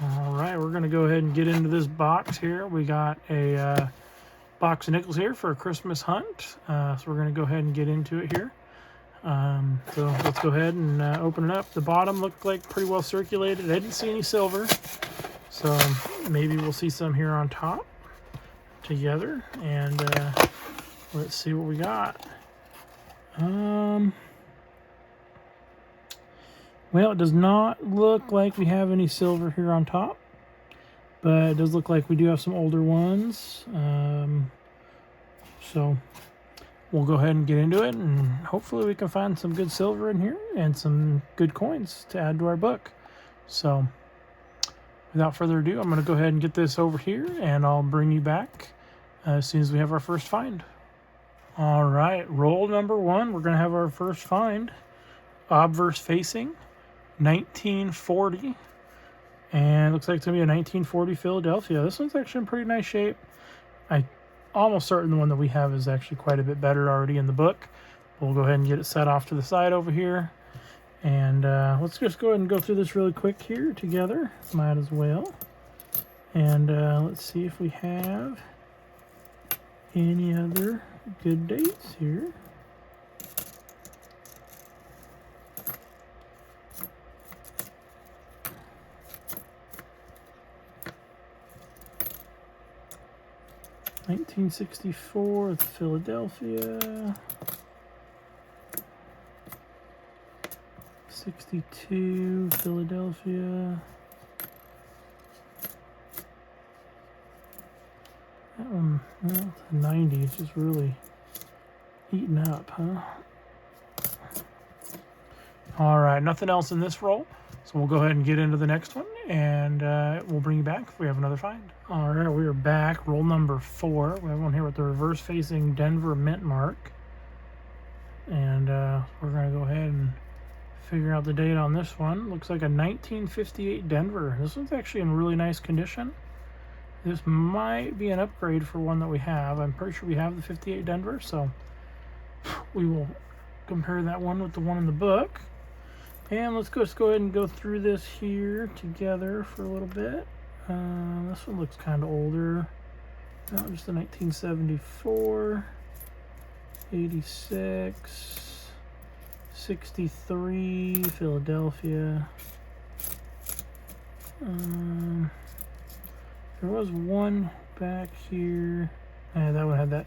All right, we're going to go ahead and get into this box here. We got a box of nickels here for a Christmas hunt. So we're going to go ahead and get into it here. So let's go ahead and open it up. The bottom looked like pretty well circulated. I didn't see any silver. So maybe we'll see some here on top together. And let's see what we got. Well, it does not look like we have any silver here on top, but it does look like we do have some older ones. So we'll go ahead and get into it, and hopefully we can find some good silver in here and some good coins to add to our book. So without further ado, I'm going to go ahead and get this over here, and I'll bring you back as soon as we have our first find. All right, roll number one. We're going to have our first find. Obverse facing. 1940, and it looks like it's going to be a 1940 Philadelphia. This one's actually in pretty nice shape. I'm almost certain the one that we have is actually quite a bit better already in the book. We'll go ahead and get it set off to the side over here, and let's just go ahead and go through this really quick here together. Might as well. And let's see if we have any other good dates here. $1964 Philadelphia. 62 Philadelphia. That one, well, 90 is just really eaten up, huh? All right, nothing else in this roll. So we'll go ahead and get into the next one, and we'll bring you back if we have another find. All right, we are back. Roll number 4. We have one here with the reverse-facing Denver mint mark. And we're going to go ahead and figure out the date on this one. Looks like a 1958 Denver. This one's actually in really nice condition. This might be an upgrade for one that we have. I'm pretty sure we have the 58 Denver, so we will compare that one with the one in the book. And let's just go ahead and go through this here together for a little bit. This one looks kind of older. That was the 1974, 86, 63, Philadelphia. There was one back here. That one had that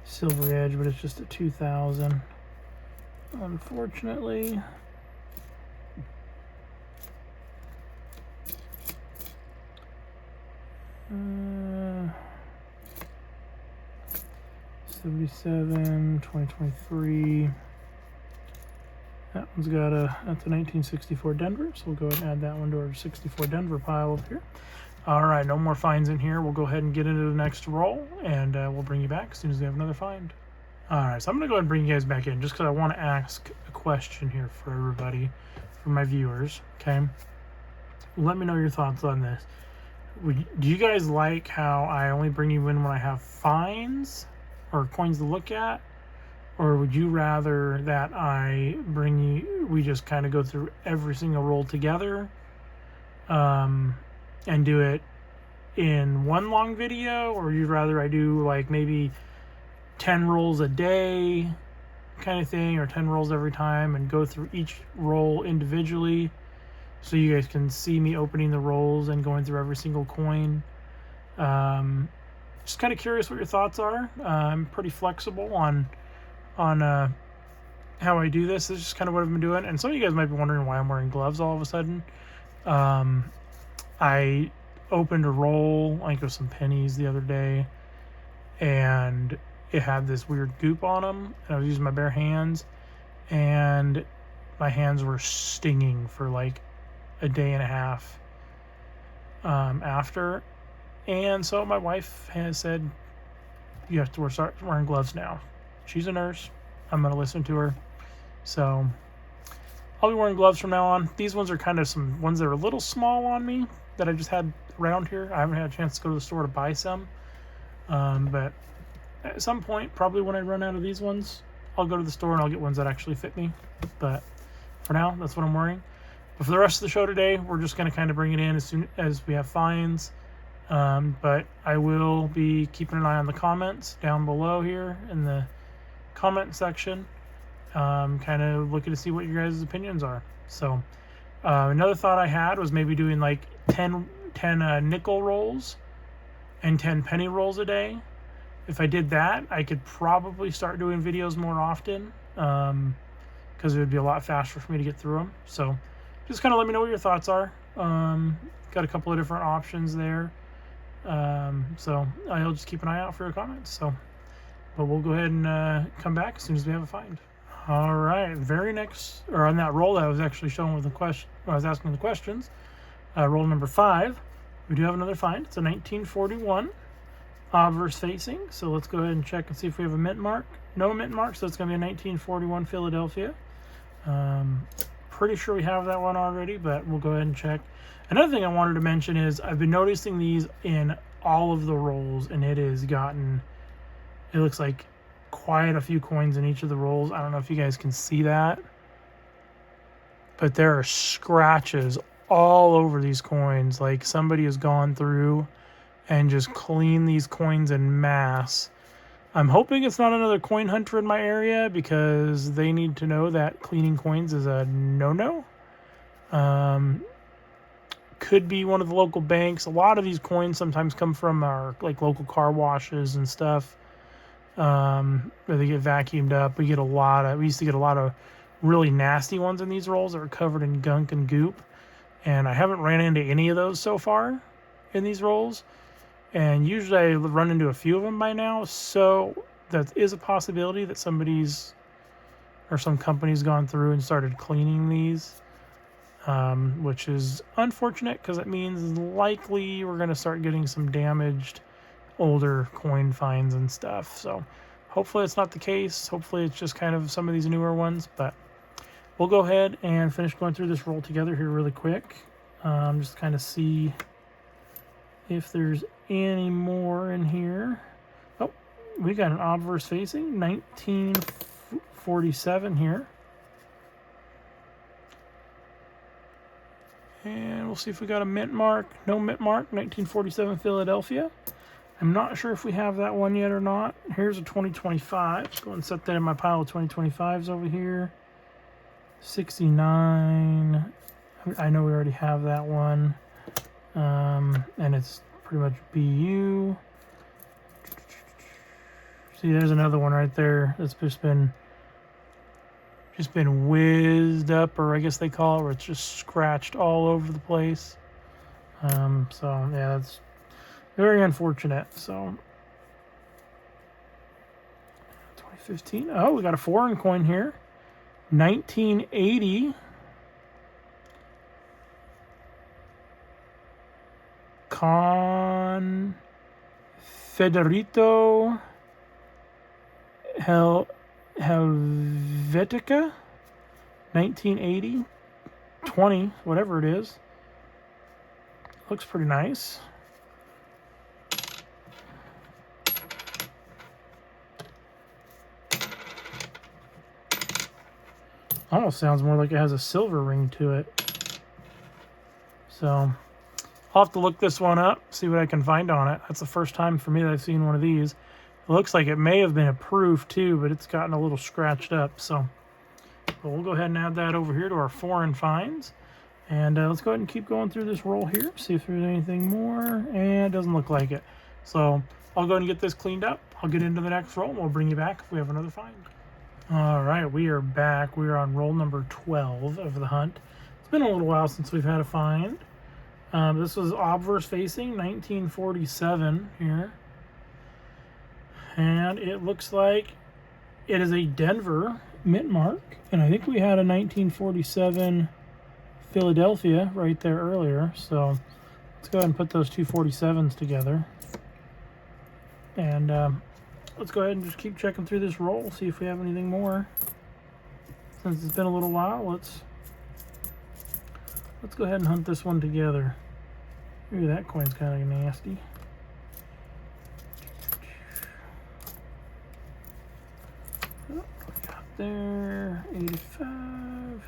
silver edge, but it's just a 2000. Unfortunately. 77, 2023. That one's got that's a 1964 Denver, so we'll go ahead and add that one to our 64 Denver pile over here. All right, no more finds in here. We'll go ahead and get into the next roll, and we'll bring you back as soon as we have another find. All right, so I'm going to go ahead and bring you guys back in just because I want to ask a question here for everybody, for my viewers, okay? Let me know your thoughts on this. Do you guys like how I only bring you in when I have finds or coins to look at? Or would you rather that we just kind of go through every single roll together and do it in one long video? Or you'd rather I do like maybe 10 rolls a day kind of thing, or 10 rolls every time and go through each roll individually? So you guys can see me opening the rolls and going through every single coin. Just kind of curious what your thoughts are. I'm pretty flexible on how I do this. This is just kind of what I've been doing. And some of you guys might be wondering why I'm wearing gloves all of a sudden. I opened a roll, I think it was some pennies the other day, and it had this weird goop on them. And I was using my bare hands, and my hands were stinging for like a day and a half after. And so my wife has said, you have to start wearing gloves now. She's a nurse. I'm going to listen to her. So I'll be wearing gloves from now on. These ones are kind of some ones that are a little small on me that I just had around here. I haven't had a chance to go to the store to buy some. But at some point, probably when I run out of these ones, I'll go to the store and I'll get ones that actually fit me. But for now, that's what I'm wearing. But for the rest of the show today, we're just going to kind of bring it in as soon as we have finds. But I will be keeping an eye on the comments down below here in the comment section, kind of looking to see what your guys' opinions are. So another thought I had was maybe doing like 10 nickel rolls and 10 penny rolls a day. If I did that, I could probably start doing videos more often, because it would be a lot faster for me to get through them. So just kind of let me know what your thoughts are. Got a couple of different options there. So I'll just keep an eye out for your comments. So, but we'll go ahead and come back as soon as we have a find. All right, very next, or on that roll that I was actually showing with the question, I was asking the questions, roll number 5, we do have another find. It's a 1941 obverse facing. So let's go ahead and check and see if we have a mint mark. No mint mark, so it's going to be a 1941 Philadelphia. Pretty sure we have that one already, but we'll go ahead and check. Another thing I wanted to mention is I've been noticing these in all of the rolls, and it looks like quite a few coins in each of the rolls. I don't know if you guys can see that, but there are scratches all over these coins. Like somebody has gone through and just cleaned these coins en masse. I'm hoping it's not another coin hunter in my area, because they need to know that cleaning coins is a no-no. Could be one of the local banks. A lot of these coins sometimes come from our like local car washes and stuff. Where they get vacuumed up. We used to get a lot of really nasty ones in these rolls that are covered in gunk and goop. And I haven't ran into any of those so far in these rolls. And usually I run into a few of them by now. So that is a possibility that some company's gone through and started cleaning these. Which is unfortunate, because it means likely we're going to start getting some damaged older coin finds and stuff. So hopefully it's not the case. Hopefully it's just kind of some of these newer ones. But we'll go ahead and finish going through this roll together here really quick. Just kind of see if there's any more in here. Oh, we got an obverse facing 1947 here. And we'll see if we got a mint mark. No mint mark, 1947 Philadelphia. I'm not sure if we have that one yet or not. Here's a 2025. Let's go and set that in my pile of 2025s over here. 69. I know we already have that one. And it's pretty much BU. See, there's another one right there that's just been whizzed up, or I guess they call it, where it's just scratched all over the place. So yeah, that's very unfortunate. So 2015. Oh, we got a foreign coin here. 1980. Confederito Helvetica, 1980, 20, whatever it is. Looks pretty nice. Almost sounds more like it has a silver ring to it. So I'll have to look this one up, see what I can find on it. That's the first time for me that I've seen one of these. It looks like it may have been approved too, but it's gotten a little scratched up. So we'll go ahead and add that over here to our foreign finds. And let's go ahead and keep going through this roll here, see if there's anything more. And it doesn't look like it. So I'll go ahead and get this cleaned up. I'll get into the next roll, and we'll bring you back if we have another find. All right, we are back. We are on roll number 12 of the hunt. It's been a little while since we've had a find. This was obverse facing, 1947 here. And it looks like it is a Denver mint mark. And I think we had a 1947 Philadelphia right there earlier. So let's go ahead and put those two 47s together. And let's go ahead and just keep checking through this roll, see if we have anything more. Since it's been a little while, let's go ahead and hunt this one together. Maybe that coin's kind of nasty. Oh, what we got there? 85.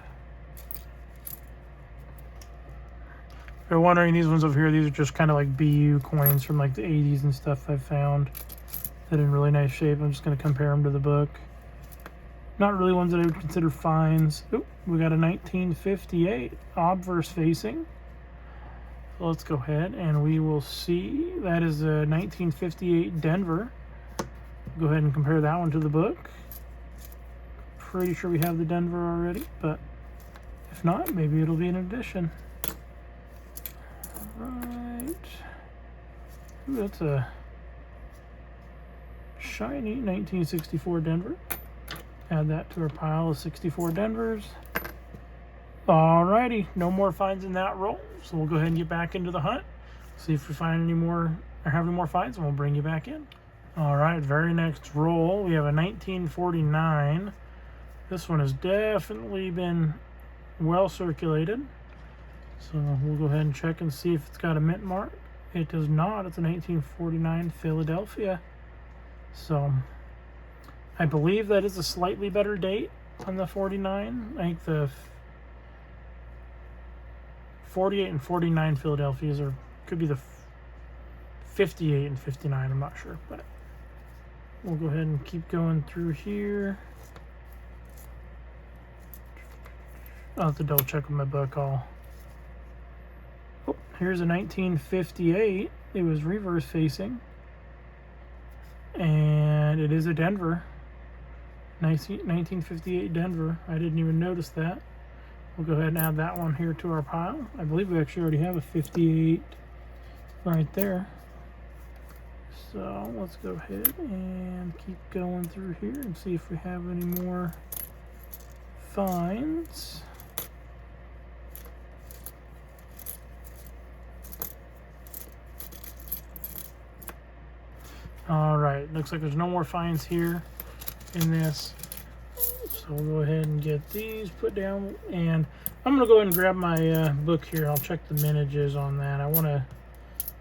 If you're wondering, these ones over here, these are just kind of like BU coins from like the 80s and stuff I found that in really nice shape. I'm just going to compare them to the book. Not really ones that I would consider finds. Oop, we got a 1958 obverse facing. So let's go ahead and we will see. That is a 1958 Denver. Go ahead and compare that one to the book. Pretty sure we have the Denver already, but if not, maybe it'll be an addition. Right. Ooh, that's a shiny 1964 Denver. Add that to our pile of 64 Denvers. Alrighty, no more finds in that roll. So we'll go ahead and get back into the hunt. See if we find any more or have any more finds, and we'll bring you back in. Alright, very next roll, we have a 1949. This one has definitely been well circulated. So we'll go ahead and check and see if it's got a mint mark. It does not. It's a 1949 Philadelphia. So I believe that is a slightly better date on the 49. I think the 48 and 49 Philadelphias could be the 58 and 59. I'm not sure, but we'll go ahead and keep going through here. I'll have to double check with my book. Oh, here's a 1958. It was reverse facing, and it is a Denver. 1958 Denver. I didn't even notice that. We'll go ahead and add that one here to our pile. I believe we actually already have a 58 right there. So let's go ahead and keep going through here and see if we have any more finds. All right, looks like there's no more finds here in this. So we'll go ahead and get these put down, and I'm gonna go ahead and grab my book here. I'll check the mintages on that. I want to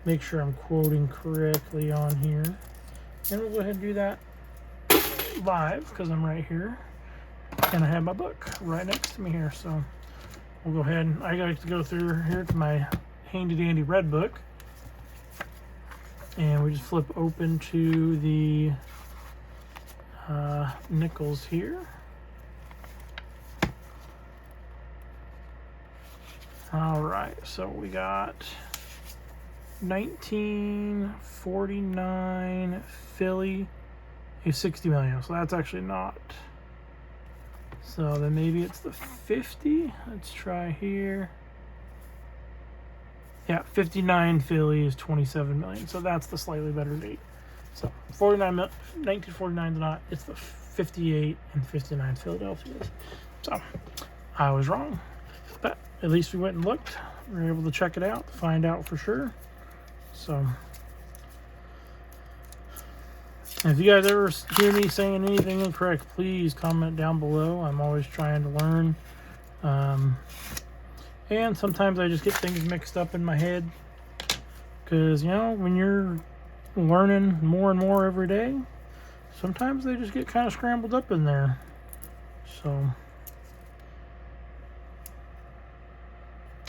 make sure I'm quoting correctly on here, and we'll go ahead and do that live because I'm right here and I have my book right next to me here. So we'll go ahead and I got to go through here to my handy dandy red book, and we just flip open to the nickels here. All right, so we got 1949 Philly, a 60 million. So that's actually not. So then maybe it's the 50. Let's try here. Yeah, 59 Philly is 27 million. So that's the slightly better date. So 1949 is not. It's the 58 and 59 Philadelphia's. So I was wrong, but at least we went and looked. We were able to check it out, find out for sure. So if you guys ever hear me saying anything incorrect, please comment down below. I'm always trying to learn. And sometimes I just get things mixed up in my head. Because, you know, when you're learning more and more every day, sometimes they just get kind of scrambled up in there. So,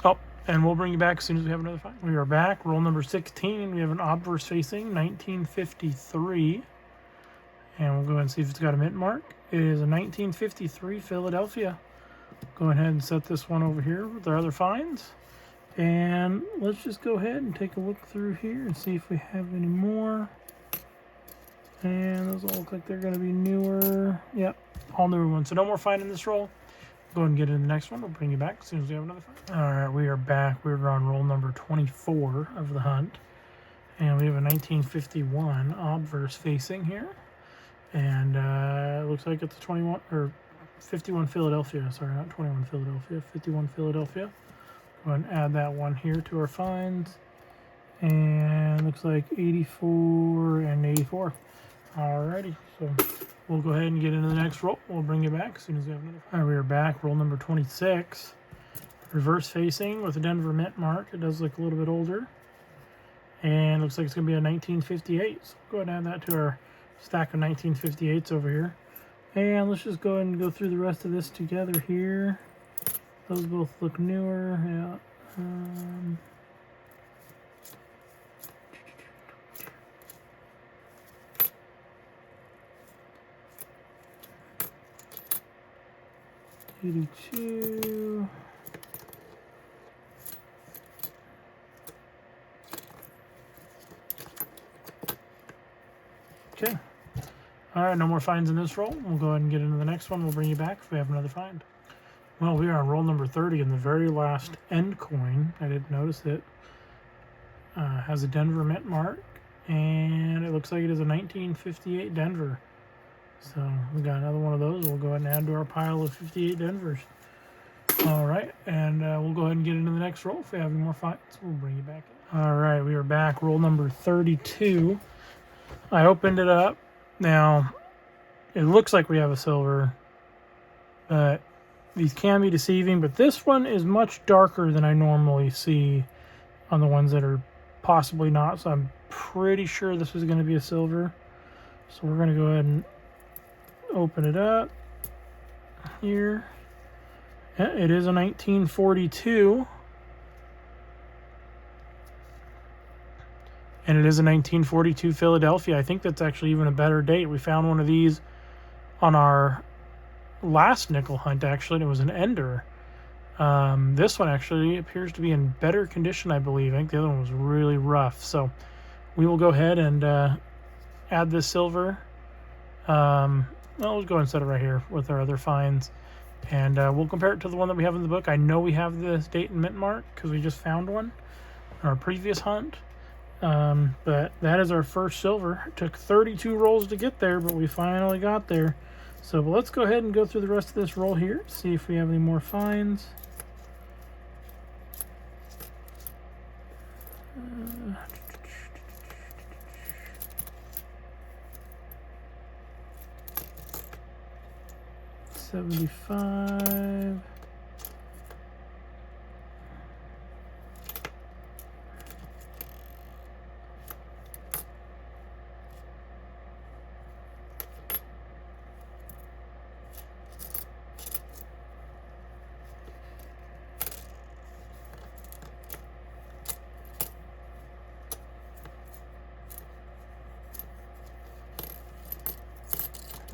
oh, and we'll bring you back as soon as we have another find. We are back. Roll number 16. We have an obverse facing 1953. And we'll go ahead and see if it's got a mint mark. It is a 1953 Philadelphia. Go ahead and set this one over here with our other finds. And let's just go ahead and take a look through here and see if we have any more. And those all look like they're going to be newer. Yep, all newer ones. So no more find in this roll. Go ahead and get into the next one. We'll bring you back as soon as we have another find. All right, we are back. We're on roll number 24 of the hunt. And we have a 1951 obverse facing here. And it looks like it's a 21 or 51 Philadelphia. Sorry, not 21 Philadelphia. 51 Philadelphia. Go ahead and add that one here to our finds. And looks like 84 and 84. Alrighty, so we'll go ahead and get into the next roll. We'll bring you back as soon as we have another. All right, we are back. Roll number 26. Reverse facing with a Denver mint mark. It does look a little bit older. And looks like it's going to be a 1958. So go ahead and add that to our stack of 1958s over here. And let's just go ahead and go through the rest of this together here. Those both look newer. Yeah. 82. Okay. All right, no more finds in this roll. We'll go ahead and get into the next one. We'll bring you back if we have another find. Well, we are on roll number 30, and the very last end coin, I didn't notice it, has a Denver mint mark, and it looks like it is a 1958 Denver. So we got another one of those. We'll go ahead and add to our pile of 58 Denvers. All right, and we'll go ahead and get into the next roll. If we have any more finds, we'll bring you back in. All right, we are back. Roll number 32. I opened it up. Now, it looks like we have a silver, but these can be deceiving. But this one is much darker than I normally see on the ones that are possibly not. So I'm pretty sure this is going to be a silver. So we're going to go ahead and open it up here. Yeah, it is a 1942. And it is a 1942 Philadelphia. I think that's actually even a better date. We found one of these on our last nickel hunt, actually, and it was an ender. This one actually appears to be in better condition, I believe. I think the other one was really rough. So we will go ahead and add this silver. Well, we'll go ahead and set it right here with our other finds. And we'll compare it to the one that we have in the book. I know we have this date and mint mark because we just found one in our previous hunt. But that is our first silver. It took 32 rolls to get there, but we finally got there. So let's go ahead and go through the rest of this roll here, see if we have any more finds. Uh, 75.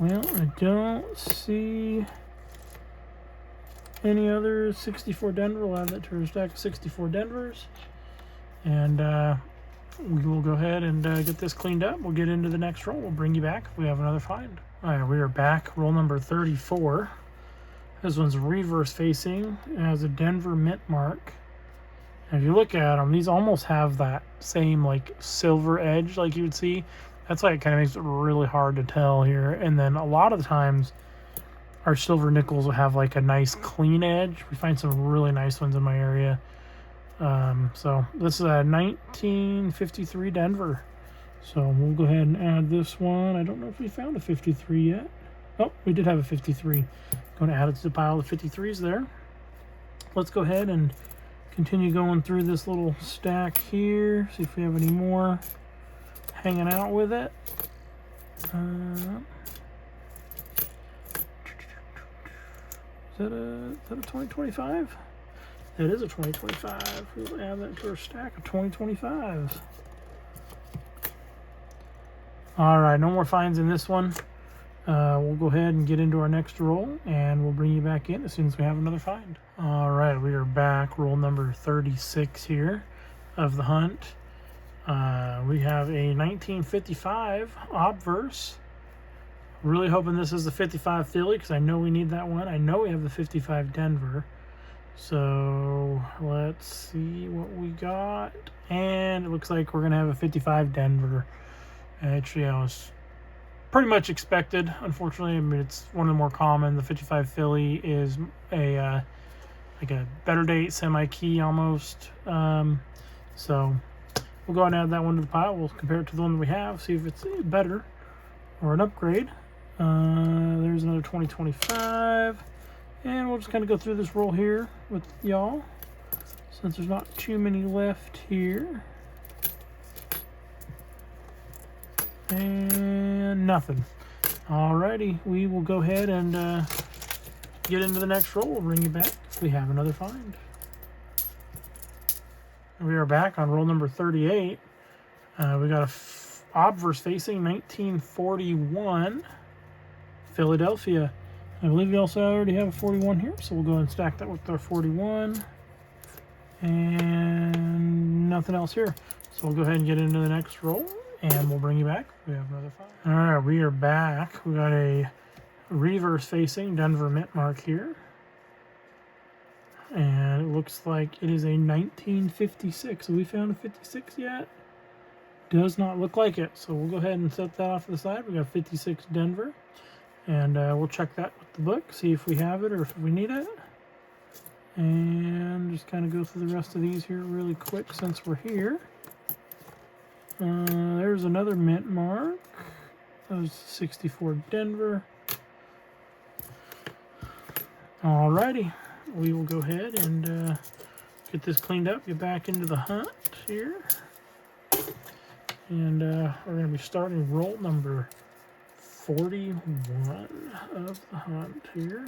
Well, I don't see any other 64 Denver. We'll add that to our stack of 64 Denvers. And we will go ahead and get this cleaned up. We'll get into the next roll. We'll bring you back if we have another find. All right, we are back. Roll number 34. This one's reverse facing. It has a Denver mint mark. And if you look at them, these almost have that same like silver edge like you would see. That's why it kind of makes it really hard to tell here. And then a lot of the times, our silver nickels will have like a nice clean edge. We find some really nice ones in my area. So this is a 1953 Denver. So we'll go ahead and add this one. I don't know if we found a 53 yet. Oh, we did have a 53. Going to add it to the pile of 53s there. Let's go ahead and continue going through this little stack here. See if we have any more hanging out with it. Is that a 2025? It is a 2025. We'll add that to our stack of 2025s. All right, no more finds in this one. We'll go ahead and get into our next roll, and we'll bring you back in as soon as we have another find. All right, we are back. Roll number 36 here of the hunt. We have a 1955 obverse. Really hoping this is the 55 Philly because I know we need that one. I know we have the 55 Denver. So let's see what we got. And it looks like we're going to have a 55 Denver. Actually, I was pretty much expected, unfortunately. I mean, it's one of the more common. The 55 Philly is a like a better date, semi-key almost. So we'll go ahead and add that one to the pile. We'll compare it to the one that we have, see if it's better or an upgrade. There's another 2025. And we'll just kind of go through this roll here with y'all, since there's not too many left here. And nothing. Alrighty, we will go ahead and get into the next roll. We'll bring you back if we have another find. We are back on roll number 38. We got a obverse facing 1941 Philadelphia. I believe we also already have a 41 here, so we'll go ahead and stack that with our 41. And nothing else here. So we'll go ahead and get into the next roll, and we'll bring you back. We have another 5. All right, we are back. We got a reverse-facing Denver mint mark here. And it looks like it is a 1956. Have we found a 56 yet? Does not look like it. So we'll go ahead and set that off to the side. We got 56 Denver. And we'll check that with the book, see if we have it or if we need it. And just kind of go through the rest of these here really quick since we're here. There's another mint mark. That was 64 Denver. Alrighty. We will go ahead and get this cleaned up, get back into the hunt here. And we're going to be starting roll number 41 of the hunt here.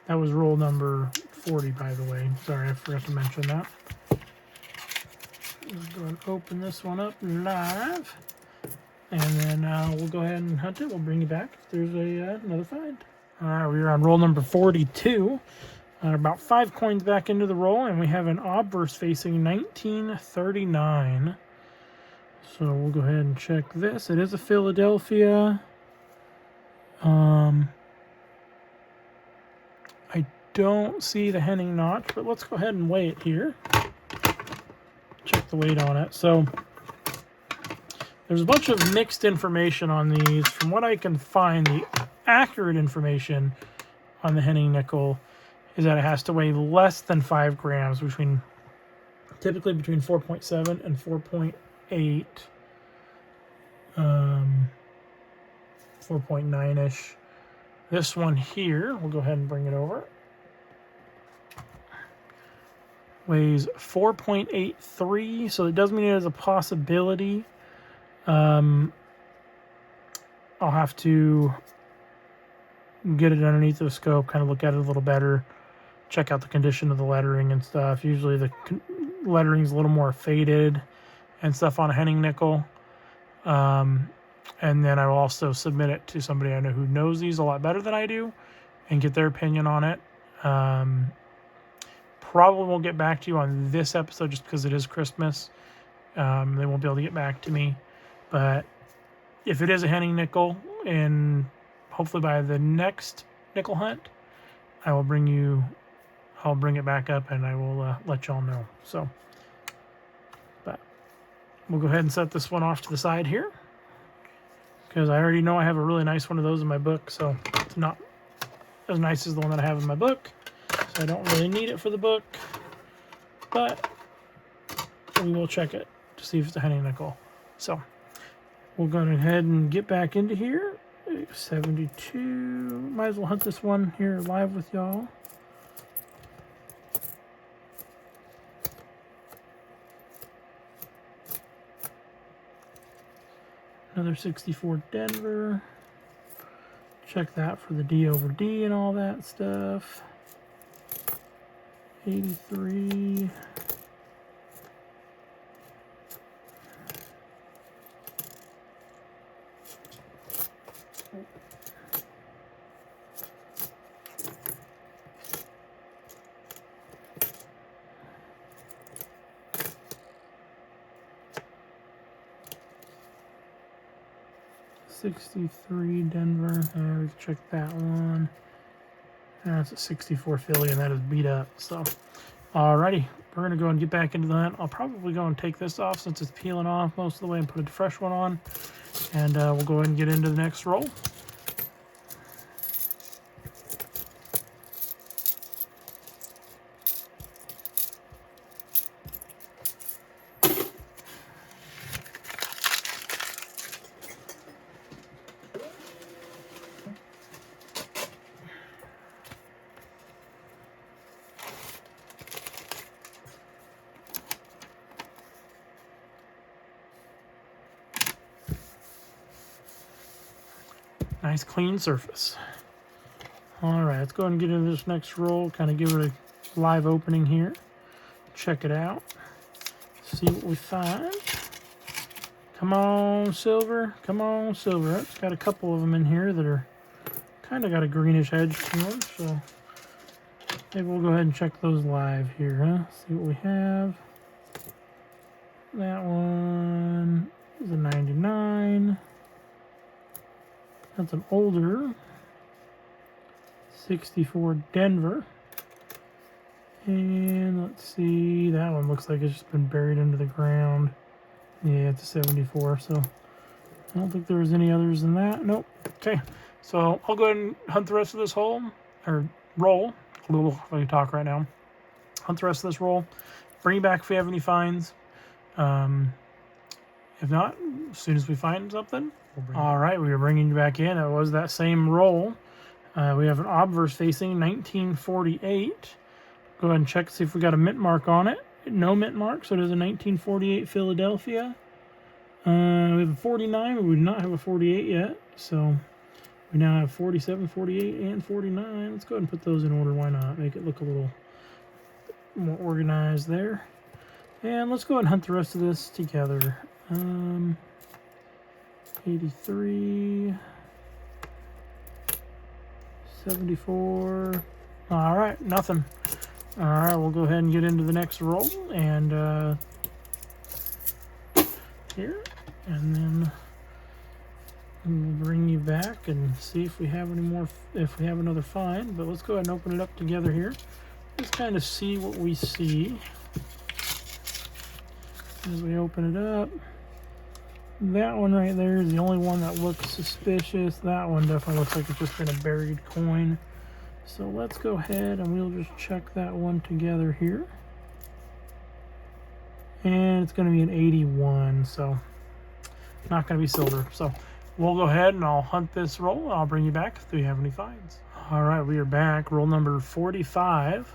That was roll number 40, by the way. Sorry, I forgot to mention that. Let's go and open this one up live. And then we'll go ahead and hunt it. We'll bring you back if there's another find. All right, we're on roll number 42. About 5 coins back into the roll, and we have an obverse facing 1939. So we'll go ahead and check this. It is a Philadelphia. I don't see the Henning notch, but let's go ahead and weigh it here. Check the weight on it. So there's a bunch of mixed information on these. From what I can find, the accurate information on the Henning nickel is that it has to weigh less than 5 grams, typically between 4.7 and 4.8, 4.9-ish. This one here, we'll go ahead and bring it over, weighs 4.83, so it does mean it is a possibility. I'll have to get it underneath the scope, kind of look at it a little better, check out the condition of the lettering and stuff. Usually the lettering's a little more faded and stuff on a Henning nickel. And then I will also submit it to somebody I know who knows these a lot better than I do and get their opinion on it. Probably won't get back to you on this episode just because it is Christmas. They won't be able to get back to me. But if it is a Henning nickel, and hopefully by the next nickel hunt, I'll bring it back up and I will let y'all know. So, but we'll go ahead and set this one off to the side here, because I already know I have a really nice one of those in my book, so it's not as nice as the one that I have in my book, so I don't really need it for the book, but we will check it to see if it's a Henning nickel. So we'll go ahead and get back into here. 72. Might as well hunt this one here live with y'all. Another 64 Denver. Check that for the D over D and all that stuff. 83. $63 Denver. We check that one. That's a 64 Philly, and that is beat up. So, alrighty, we're gonna go and get back into that. I'll probably go and take this off since it's peeling off most of the way and put a fresh one on, and we'll go ahead and get into the next roll. Nice clean surface. All right, let's go ahead and get into this next roll. Kind of give it a live opening here. Check it out. See what we find. Come on, silver. Come on, silver. It's got a couple of them in here that are kind of got a greenish edge to them, so maybe we'll go ahead and check those live here, huh? See what we have. That one is a 99. That's an older 64 Denver. And let's see, that one looks like it's just been buried into the ground. Yeah, it's a 74, so I don't think there was any others than that. Nope. Okay, so I'll go ahead and hunt the rest of this hole, or roll. A little if I can talk right now. Hunt the rest of this roll. Bring it back if we have any finds. If not, as soon as we find something. All right, we are bringing you back in. It was that same roll. We have an obverse facing 1948. Go ahead and check to see if we got a mint mark on it. No mint mark, so it is a 1948 Philadelphia. We have a 49, but we do not have a 48 yet. So we now have 47, 48, and 49. Let's go ahead and put those in order. Why not? Make it look a little more organized there. And let's go ahead and hunt the rest of this together. 83, 74. All right, nothing. All right, we'll go ahead and get into the next roll, and here, and then we'll bring you back and see if we have any more, if we have another find. But let's go ahead and open it up together here. Just kind of see what we see as we open it up. That one right there is the only one that looks suspicious. That one definitely looks like it's just been a buried coin. So let's go ahead and we'll just check that one together here. And it's going to be an 81, so not going to be silver. So we'll go ahead and I'll hunt this roll, and I'll bring you back if we have any finds. All right, we are back. Roll number 45.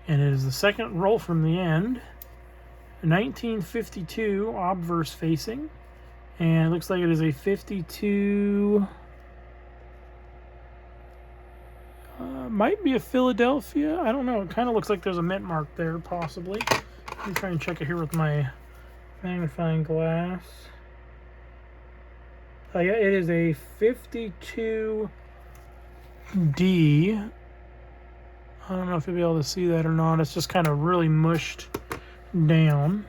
And it is the second roll from the end. 1952 obverse facing. And it looks like it is a 52... might be a Philadelphia. I don't know. It kind of looks like there's a mint mark there, possibly. Let me try and check it here with my magnifying glass. Yeah, it is a 52D. I don't know if you'll be able to see that or not. It's just kind of really mushed down.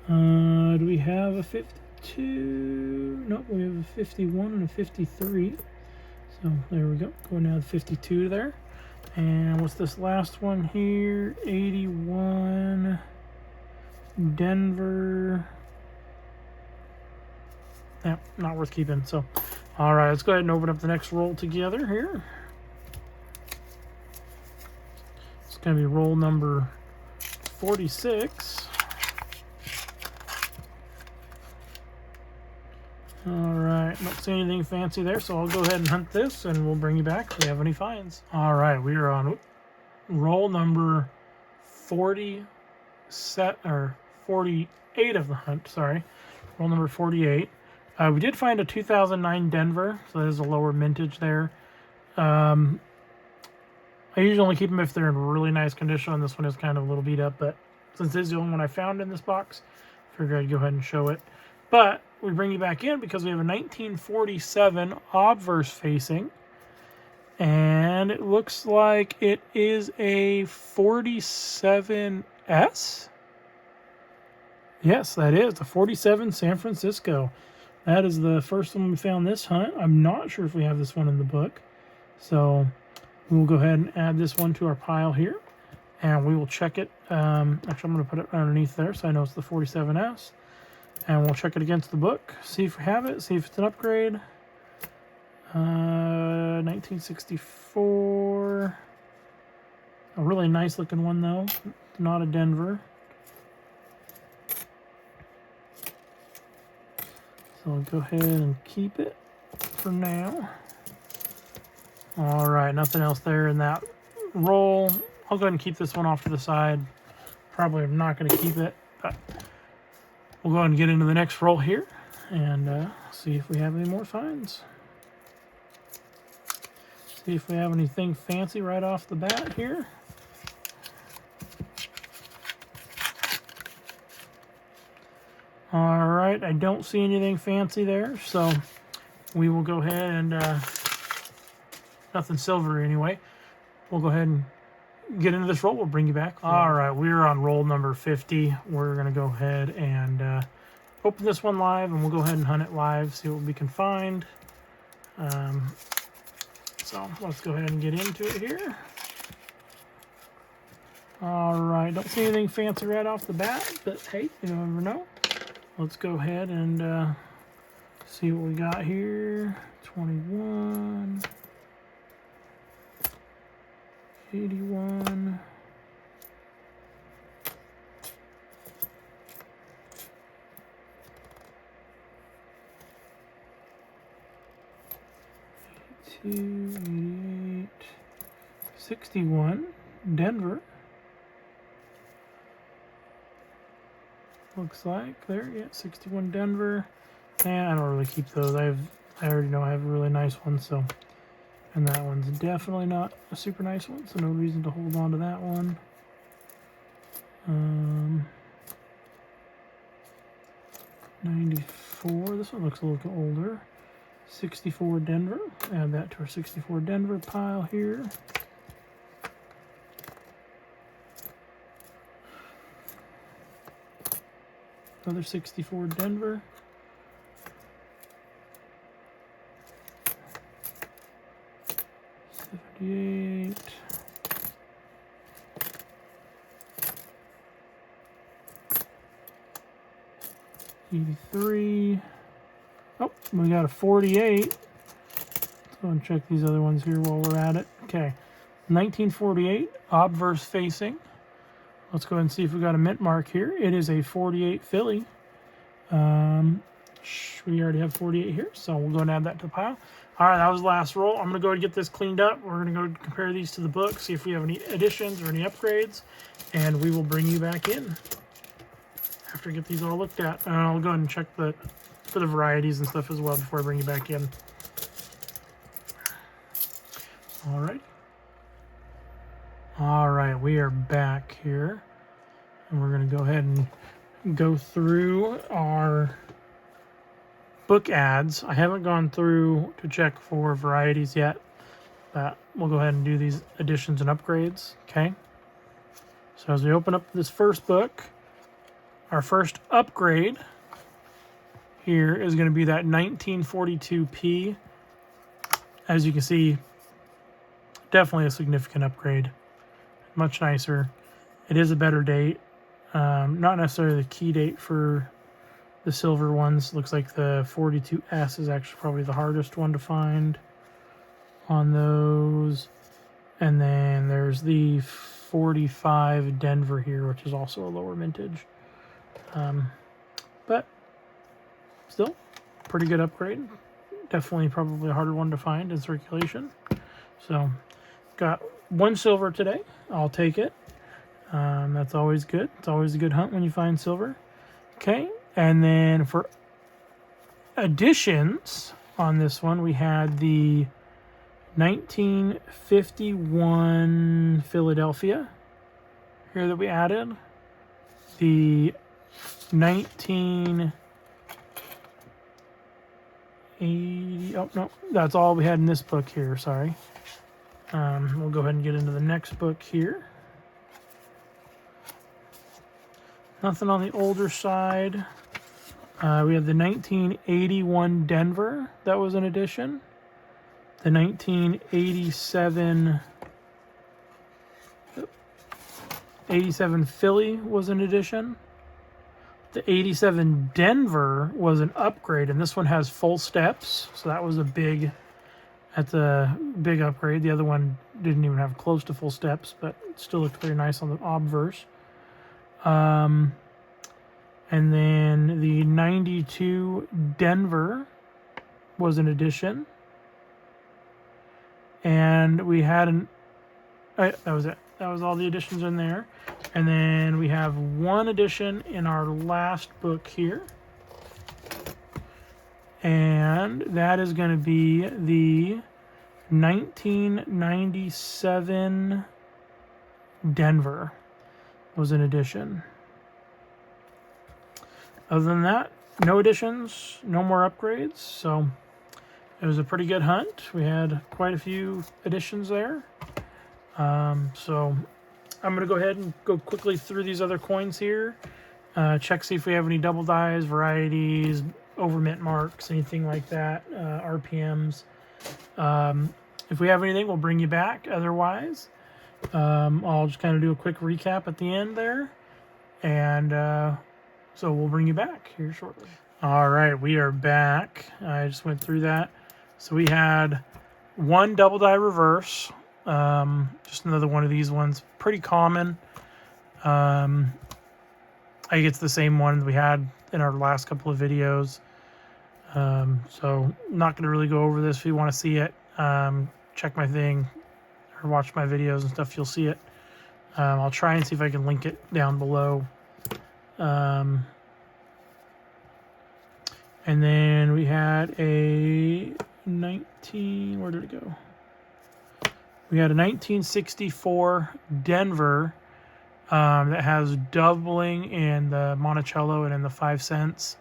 Do we have a 52? Nope, we have a 51 and a 53. So there we go. Going down to 52 there. And what's this last one here? 81 Denver. Yeah, not worth keeping. So, all right, let's go ahead and open up the next roll together here. It's going to be roll number 46. All right, don't see anything fancy there, so I'll go ahead and hunt this, and we'll bring you back if we have any finds. All right, we are on roll number 48 of the hunt. Sorry, roll number 48. We did find a 2009 Denver, so there's a lower mintage there. I usually only keep them if they're in really nice condition. This one is kind of a little beat up, but since this is the only one I found in this box, I figured I'd go ahead and show it. But we bring you back in because we have a 1947 obverse facing, and it looks like it is a 47S. Yes, that is the 47 San Francisco. That is the first one we found this hunt. I'm not sure if we have this one in the book, so we'll go ahead and add this one to our pile here, and we will check it. Actually, I'm going to put it underneath there so I know it's the 47S. And we'll check it against the book, see if we have it, see if it's an upgrade. 1964. A really nice looking one, though. Not a Denver. So I'll go ahead and keep it for now. All right, nothing else there in that roll. I'll go ahead and keep this one off to the side. Probably not going to keep it, but we'll go ahead and get into the next roll here and see if we have any more finds. See if we have anything fancy right off the bat here. All right, I don't see anything fancy there, so we will go ahead and nothing silvery anyway. We'll go ahead and get into this roll. We'll bring you back. All right, we're on roll number 50. We're going to go ahead and open this one live, and we'll go ahead and hunt it live, see what we can find. So let's go ahead and get into it here. All right, don't see anything fancy right off the bat, but hey, you never know. Let's go ahead and see what we got here. 21, 81, 88, 61, Denver. Looks like there, yeah, 61 Denver. And I don't really keep those. I already know I have a really nice one, so. And that one's definitely not a super nice one, so no reason to hold on to that one. 94, this one looks a little older. 64 Denver, add that to our 64 Denver pile here. Another 64 Denver. 78. $83. Oh, we got a 48. Let's go and check these other ones here while we're at it. Okay, 1948, obverse facing. Let's go ahead and see if we got a mint mark here. It is a 48 Philly. We already have 48 here, so we'll go and add that to the pile. All right, that was the last roll. I'm going to go and get this cleaned up. We're going to go compare these to the book, see if we have any additions or any upgrades, and we will bring you back in after I get these all looked at. And I'll go ahead and check for the varieties and stuff as well before I bring you back in. All right. All right, we are back here, and we're going to go ahead and go through our book ads. I haven't gone through to check for varieties yet, but we'll go ahead and do these additions and upgrades, okay? So as we open up this first book, our first upgrade here is going to be that 1942P. As you can see, definitely a significant upgrade. Much nicer. It is a better date. Not necessarily the key date for the silver ones. Looks like the 42S is actually probably the hardest one to find on those. And then there's the 45 Denver here, which is also a lower mintage. But still, pretty good upgrade. Definitely probably a harder one to find in circulation. So, got one silver today. I'll take it. That's always good. It's always a good hunt when you find silver. Okay, and then for additions on this one, we had the 1951 Philadelphia here that we added. The 1980, oh no, that's all we had in this book here, sorry. We'll go ahead and get into the next book here. Nothing on the older side. We have the 1981 Denver, that was an addition. The 1987 Philly was an addition. The 87 Denver was an upgrade, and this one has full steps, so that was that's a big upgrade. The other one didn't even have close to full steps, but it still looked very nice on the obverse. And then the 92 Denver was an addition. And we had that was it. That was all the additions in there. And then we have one addition in our last book here. And that is going to be the 1997 Denver was an addition. Other than that, no additions, no more upgrades. So it was a pretty good hunt. We had quite a few additions there. So I'm going to go ahead and go quickly through these other coins here. Check, see if we have any double dies, varieties, over mint marks, anything like that, RPMs. If we have anything, we'll bring you back. Otherwise, I'll just kind of do a quick recap at the end there. And so we'll bring you back here shortly. All right, we are back. I just went through that. So we had one double die reverse. Just another one of these ones. Pretty common. I think it's the same one we had in our last couple of videos. So not going to really go over this. If you want to see it, check my thing or watch my videos and stuff. You'll see it. I'll try and see if I can link it down below. And then we had a 19, where did it go? We had a 1964 Denver that has doubling in the Monticello and in the 5 cents.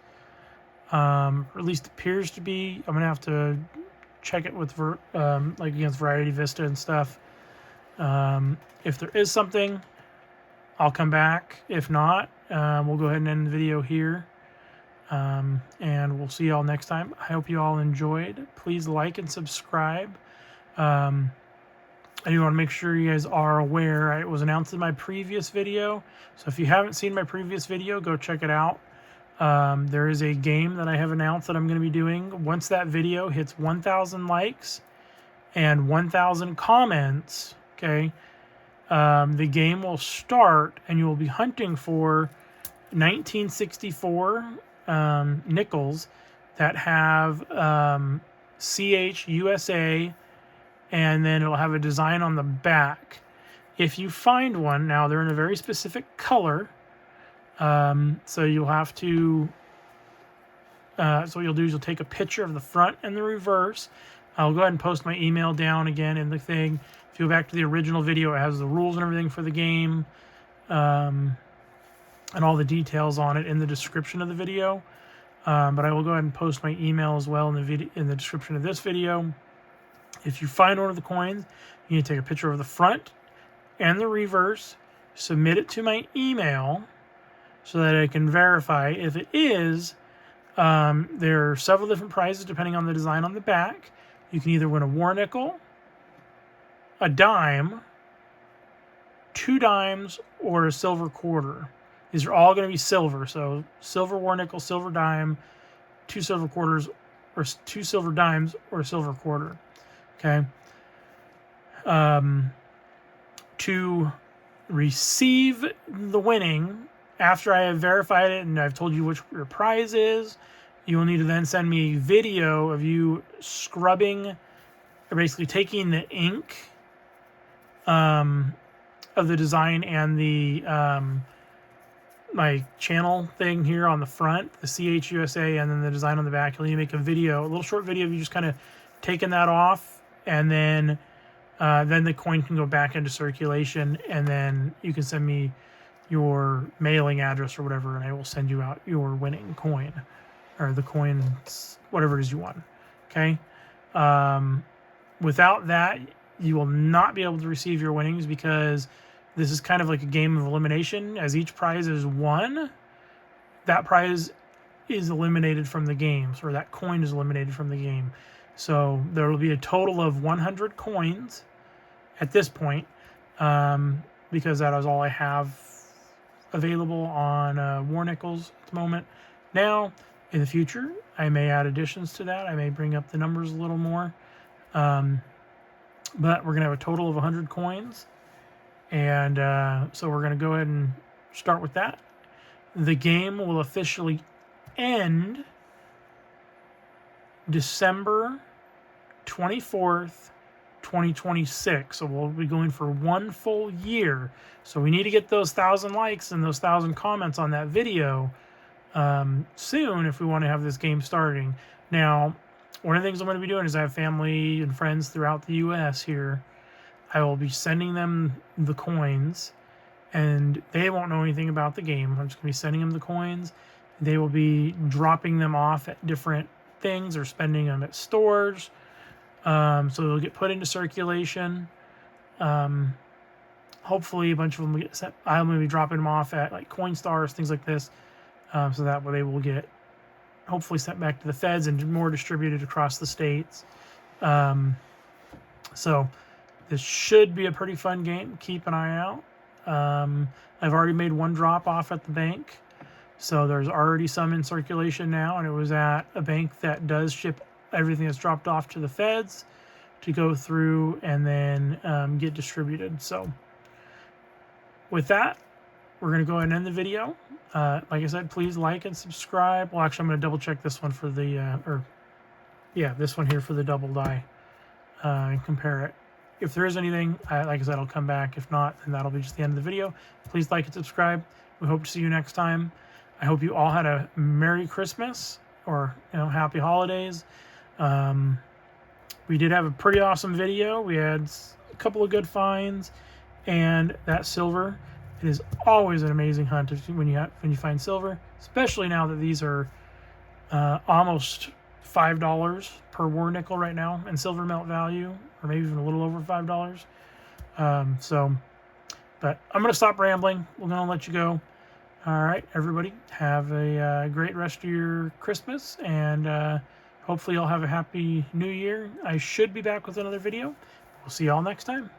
Or at least appears to be. I'm gonna have to check it with like against Variety Vista and stuff. If there is something, I'll come back. If not, we'll go ahead and end the video here. And we'll see y'all next time. I hope you all enjoyed. Please like and subscribe. I do want to make sure you guys are aware. It was announced in my previous video. So if you haven't seen my previous video, go check it out. There is a game that I have announced that I'm going to be doing. Once that video hits 1,000 likes and 1,000 comments, okay, the game will start and you will be hunting for 1964 nickels that have CoinHuntingUSA, and then it'll have a design on the back. If you find one, now they're in a very specific color, so you'll have to, so what you'll do is you'll take a picture of the front and the reverse. I'll go ahead and post my email down again in the thing. If you go back to the original video, it has the rules and everything for the game, and all the details on it in the description of the video. But I will go ahead and post my email as well in the description of this video. If you find one of the coins, you need to take a picture of the front and the reverse, submit it to my email so that I can verify if it is. There are several different prizes depending on the design on the back. You can either win a war nickel, a dime, 2 dimes, or a silver quarter. These are all going to be silver. So silver war nickel, silver dime, 2 silver quarters, or 2 silver dimes, or a silver quarter. Okay. To receive the winning, after I have verified it and I've told you which your prize is, you will need to then send me a video of you scrubbing, or basically taking the ink of the design and the my channel thing here on the front, the CoinHuntingUSA, and then the design on the back. You'll need to make a video, a little short video of you just kind of taking that off, and then the coin can go back into circulation, and then you can send me your mailing address or whatever, and I will send you out your winning coin, or the coins, whatever it is you want. Okay. Without that, you will not be able to receive your winnings, because this is kind of like a game of elimination. As each prize is won, that prize is eliminated from the game, or that coin is eliminated from the game. So there will be a total of 100 coins at this point, because that is all I have available on war nickels at the moment. Now, in the future, I may add additions to that. I may bring up the numbers a little more. But we're going to have a total of 100 coins. And so we're going to go ahead and start with that. The game will officially end December 24th, 2026. So we'll be going for 1 full year. So we need to get those 1,000 likes and those 1,000 comments on that video soon if we want to have this game starting. Now, one of the things I'm going to be doing is I have family and friends throughout the U.S. here. I will be sending them the coins, and they won't know anything about the game. I'm just going to be sending them the coins. They will be dropping them off at different things or spending them at stores. So they'll get put into circulation. Hopefully a bunch of them will get sent. I'm going to be dropping them off at like Coinstars, things like this, so that way they will get hopefully sent back to the feds and more distributed across the states. So this should be a pretty fun game. Keep an eye out. I've already made one drop off at the bank, so there's already some in circulation now, and it was at a bank that does ship everything that's dropped off to the feds to go through and then get distributed. So with that, we're going to go ahead and end the video. Like I said, please like and subscribe. Well, actually, I'm going to double check this one for the, this one here for the double die and compare it. If there is anything, like I said, I'll come back. If not, then that'll be just the end of the video. Please like and subscribe. We hope to see you next time. I hope you all had a Merry Christmas or, Happy Holidays. We did have a pretty awesome video. We had a couple of good finds, and that silver. It is always an amazing hunt when you find silver, especially now that these are almost $5 per war nickel right now in silver melt value, or maybe even a little over $5. But I'm going to stop rambling. We're going to let you go. All right, everybody, have a great rest of your Christmas, and hopefully you'll have a happy New Year. I should be back with another video. We'll see y'all next time.